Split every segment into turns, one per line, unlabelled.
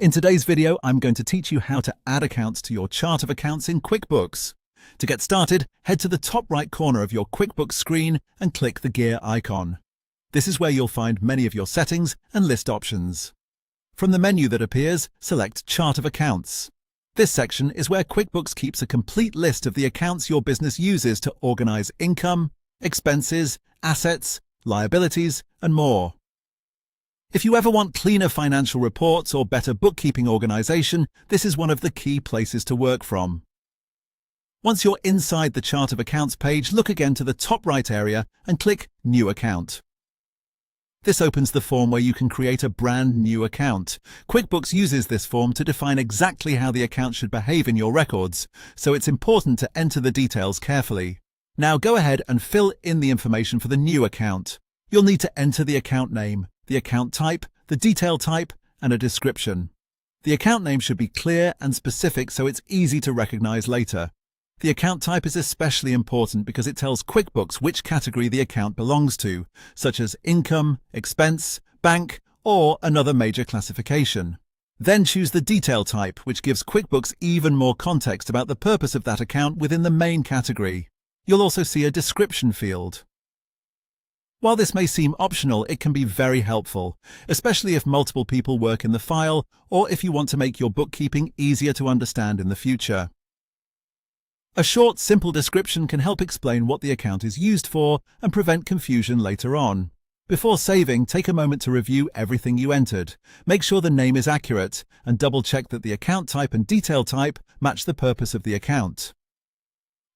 In today's video, I'm going to teach you how to add accounts to your chart of accounts in QuickBooks. To get started, head to the top right corner of your QuickBooks screen and click the gear icon. This is where you'll find many of your settings and list options. From the menu that appears, select Chart of Accounts. This section is where QuickBooks keeps a complete list of the accounts your business uses to organize income, expenses, assets, liabilities, and more. If you ever want cleaner financial reports or better bookkeeping organization, this is one of the key places to work from. Once you're inside the Chart of Accounts page, look again to the top right area and click New Account. This opens the form where you can create a brand new account. QuickBooks uses this form to define exactly how the account should behave in your records, so it's important to enter the details carefully. Now go ahead and fill in the information for the new account. You'll need to enter the account name, the account type, the detail type, and a description. The account name should be clear and specific so it's easy to recognize later. The account type is especially important because it tells QuickBooks which category the account belongs to, such as income, expense, bank, or another major classification. Then choose the detail type, which gives QuickBooks even more context about the purpose of that account within the main category. You'll also see a description field. While this may seem optional, it can be very helpful, especially if multiple people work in the file or if you want to make your bookkeeping easier to understand in the future. A short, simple description can help explain what the account is used for and prevent confusion later on. Before saving, take a moment to review everything you entered. Make sure the name is accurate and double-check that the account type and detail type match the purpose of the account.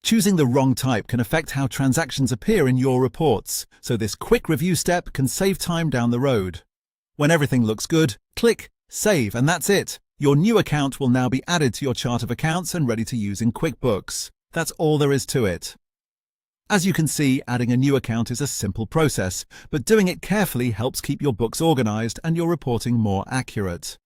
Choosing the wrong type can affect how transactions appear in your reports, so this quick review step can save time down the road. When everything looks good, click Save, and that's it. Your new account will now be added to your chart of accounts and ready to use in QuickBooks. That's all there is to it. As you can see, adding a new account is a simple process, but doing it carefully helps keep your books organized and your reporting more accurate.